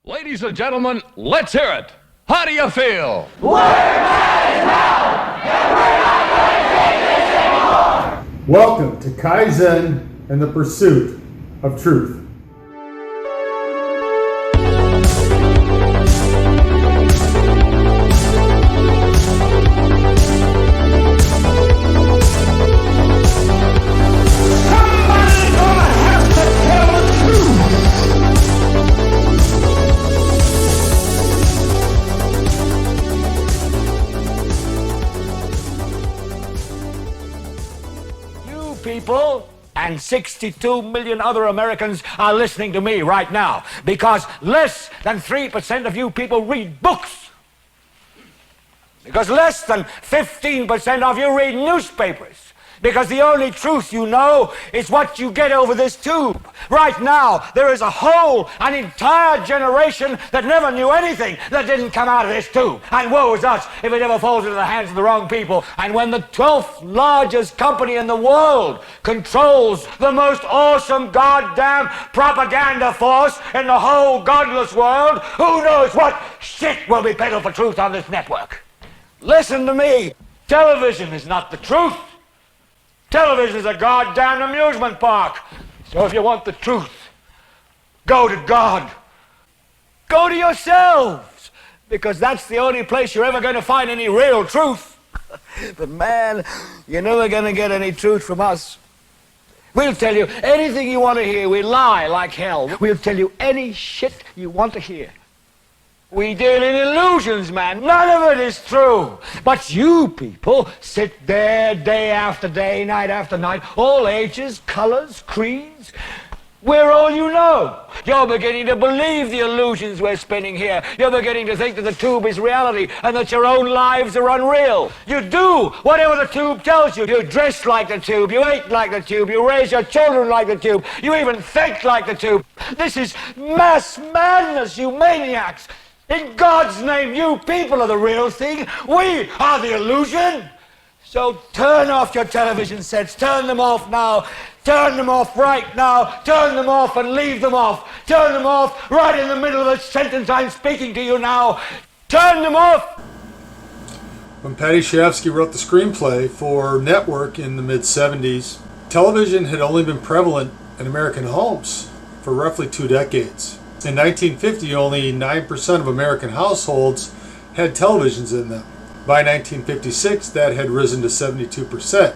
Ladies and gentlemen, let's hear it. How do you feel? We're mad as hell, and we're not going to take this anymore! Welcome to Kaizen and the Pursuit of Truth. Somebody's gonna have to tell the truth! You people and 62 million other Americans are listening to me right now because less than 3% of you people read books. Because less than 15% of you read newspapers. Because the only truth you know is what you get over this tube. Right now, there is an entire generation that never knew anything that didn't come out of this tube. And woe is us if it ever falls into the hands of the wrong people. And when the 12th largest company in the world controls the most awesome goddamn propaganda force in the whole godless world, who knows what shit will be peddled for truth on this network? Listen to me. Television is not the truth. Television is a goddamn amusement park. So if you want the truth, go to God. Go to yourselves. Because that's the only place you're ever going to find any real truth. But man, you're never going to get any truth from us. We'll tell you anything you want to hear. We lie like hell. We'll tell you any shit you want to hear. We deal in illusions, man. None of it is true. But you people sit there day after day, night after night, all ages, colors, creeds. We're all you know. You're beginning to believe the illusions we're spinning here. You're beginning to think that the tube is reality and that your own lives are unreal. You do whatever the tube tells you. You dress like the tube. You eat like the tube. You raise your children like the tube. You even think like the tube. This is mass madness, you maniacs. In God's name, you people are the real thing. We are the illusion. So turn off your television sets. Turn them off now. Turn them off right now. Turn them off and leave them off. Turn them off right in the middle of the sentence I'm speaking to you now. Turn them off. When Patty Chayefsky wrote the screenplay for Network in the mid-70s, television had only been prevalent in American homes for roughly 2 decades. In 1950, only 9% of American households had televisions in them. By 1956, that had risen to 72%.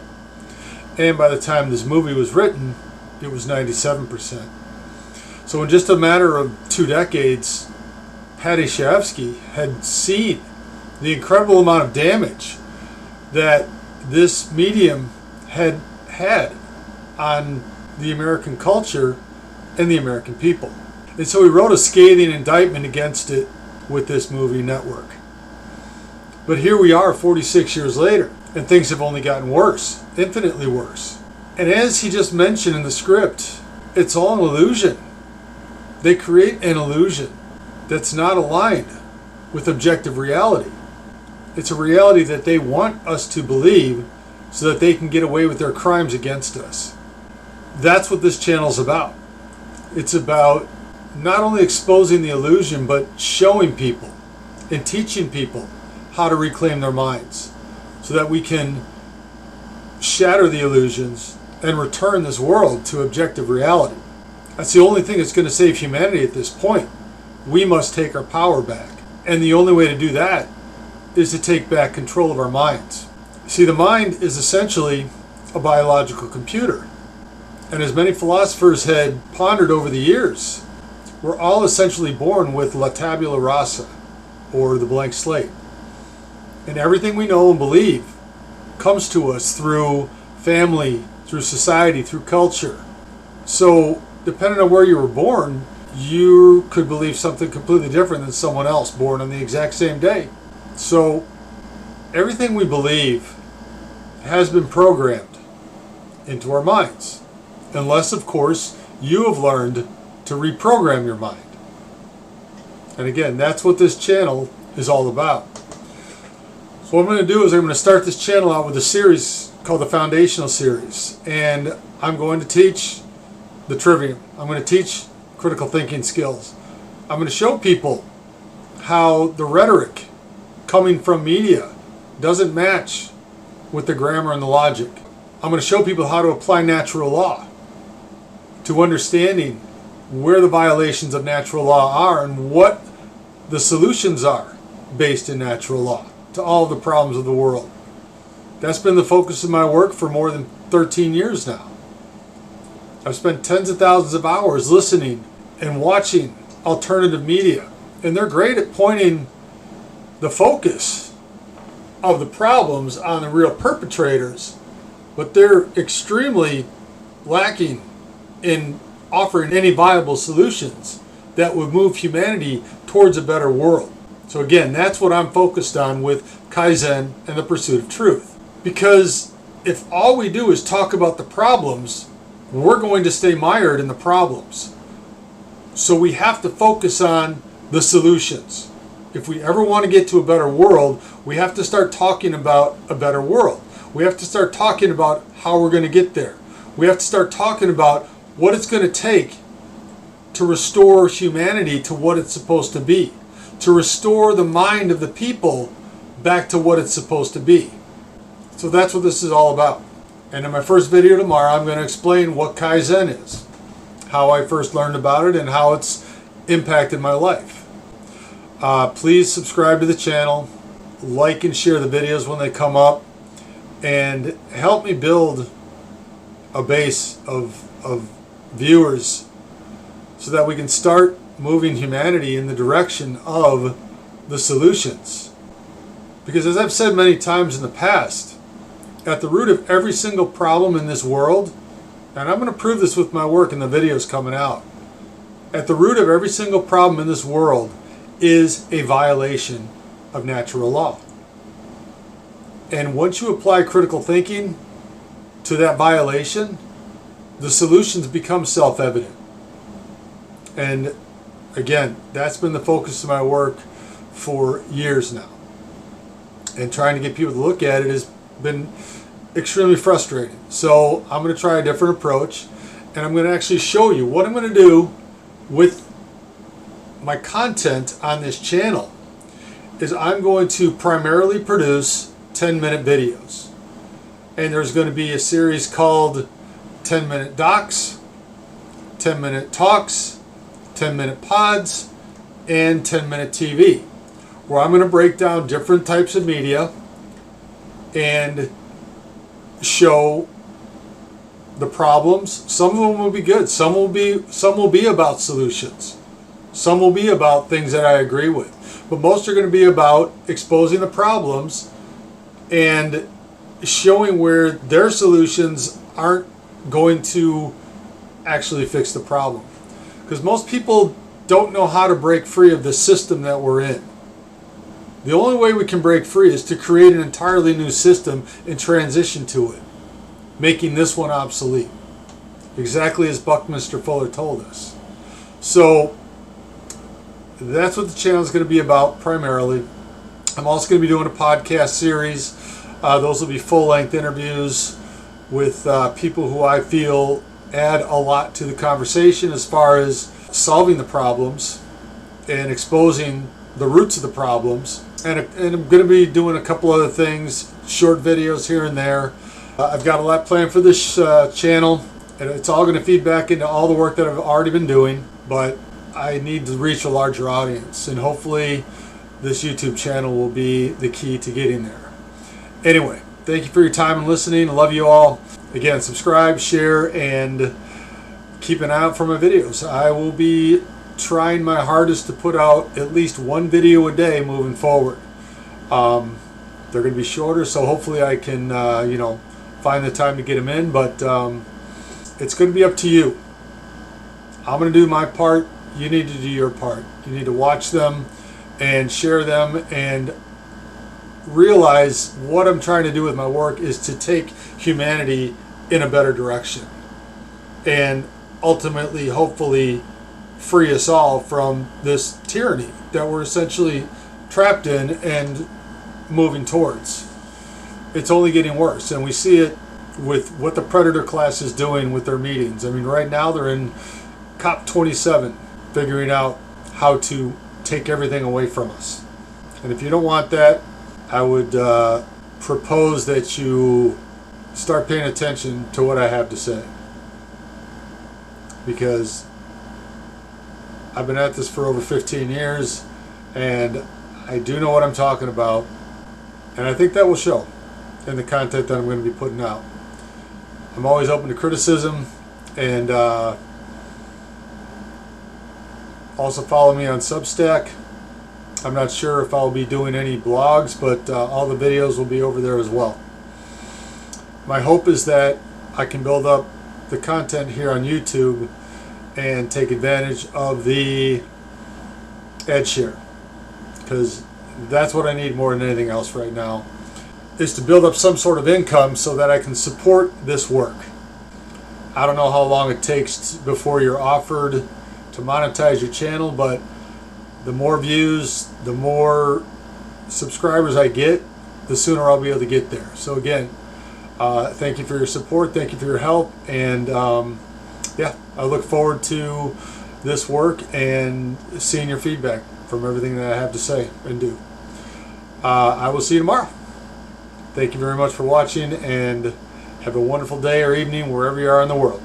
And by the time this movie was written, it was 97%. So in just a matter of 2 decades, Patty Chayefsky had seen the incredible amount of damage that this medium had on the American culture and the American people. And so he wrote a scathing indictment against it with this movie Network. But here we are 46 years later, and things have only gotten worse, infinitely worse. And as he just mentioned in the script, it's all an illusion. They create an illusion that's not aligned with objective reality. It's a reality that they want us to believe so that they can get away with their crimes against us. That's what this channel's about. It's about not only exposing the illusion, but showing people and teaching people how to reclaim their minds so that we can shatter the illusions and return this world to objective reality. That's the only thing that's going to save humanity at this point. We must take our power back. And the only way to do that is to take back control of our minds. See, the mind is essentially a biological computer. And as many philosophers had pondered over the years, we're all essentially born with la tabula rasa, or the blank slate. And everything we know and believe comes to us through family, through society, through culture. So, depending on where you were born, you could believe something completely different than someone else born on the exact same day. So, everything we believe has been programmed into our minds. Unless, of course, you have learned to reprogram your mind. And again, that's what this channel is all about. So what I'm going to do is I'm going to start this channel out with a series called the Foundational Series. And I'm going to teach the trivium. I'm going to teach critical thinking skills. I'm going to show people how the rhetoric coming from media doesn't match with the grammar and the logic. I'm going to show people how to apply natural law to understanding where the violations of natural law are and what the solutions are based in natural law to all the problems of the world. That's been the focus of my work for more than 13 years now. I've spent tens of thousands of hours listening and watching alternative media, and they're great at pointing the focus of the problems on the real perpetrators, but they're extremely lacking in offering any viable solutions that would move humanity towards a better world. So again, that's what I'm focused on with Kaizen and the pursuit of truth. Because if all we do is talk about the problems, we're going to stay mired in the problems. So we have to focus on the solutions. If we ever want to get to a better world, we have to start talking about a better world. We have to start talking about how we're going to get there. We have to start talking about what it's going to take to restore humanity to what it's supposed to be, to restore the mind of the people back to what it's supposed to be. So that's what this is all about. And in my first video tomorrow, I'm going to explain what Kaizen is, how I first learned about it, and how it's impacted my life. Please subscribe to the channel, like and share the videos when they come up, and help me build a base of viewers so that we can start moving humanity in the direction of the solutions. Because as I've said many times in the past, at the root of every single problem in this world, and I'm going to prove this with my work in the videos coming out, at the root of every single problem in this world is a violation of natural law. And once you apply critical thinking to that violation, the solutions become self-evident. And again, that's been the focus of my work for years now. And trying to get people to look at it has been extremely frustrating. So I'm going to try a different approach, and I'm going to actually show you what I'm going to do with my content on this channel. Is I'm going to primarily produce 10-minute videos. And there's going to be a series called 10-minute docs, 10-minute talks, 10-minute pods, and 10-minute TV, where I'm going to break down different types of media and show the problems. Some of them will be good. Some will be about solutions. Some will be about things that I agree with. But most are going to be about exposing the problems and showing where their solutions aren't going to actually fix the problem. Because most people don't know how to break free of the system that we're in. The only way we can break free is to create an entirely new system and transition to it, making this one obsolete. Exactly as Buckminster Fuller told us. So that's what the channel is going to be about primarily. I'm also going to be doing a podcast series. Those will be full-length interviews with people who I feel add a lot to the conversation as far as solving the problems and exposing the roots of the problems. And I'm going to be doing a couple other things, short videos here and there. I've got a lot planned for this channel, and it's all going to feed back into all the work that I've already been doing, but I need to reach a larger audience, and hopefully this YouTube channel will be the key to getting there. Anyway, thank you for your time and listening. I love you all. Again, subscribe, share, and keep an eye out for my videos. I will be trying my hardest to put out at least one video a day moving forward. They're going to be shorter, so hopefully I can find the time to get them in, but it's going to be up to you. I'm going to do my part. You need to do your part. You need to watch them and share them and realize what I'm trying to do with my work is to take humanity in a better direction and ultimately, hopefully, free us all from this tyranny that we're essentially trapped in and moving towards. It's only getting worse, and we see it with what the predator class is doing with their meetings. I mean, right now they're in COP27, figuring out how to take everything away from us. And if you don't want that, I would propose that you start paying attention to what I have to say, because I've been at this for over 15 years and I do know what I'm talking about, and I think that will show in the content that I'm going to be putting out. I'm always open to criticism, and also follow me on Substack. I'm not sure if I'll be doing any blogs, but all the videos will be over there as well. My hope is that I can build up the content here on YouTube and take advantage of the ad share, because that's what I need more than anything else right now, is to build up some sort of income so that I can support this work. I don't know how long it takes before you're offered to monetize your channel, but the more views, the more subscribers I get, the sooner I'll be able to get there. So again, thank you for your support, thank you for your help, and yeah, I look forward to this work and seeing your feedback from everything that I have to say and do. I will see you tomorrow. Thank you very much for watching, and have a wonderful day or evening wherever you are in the world.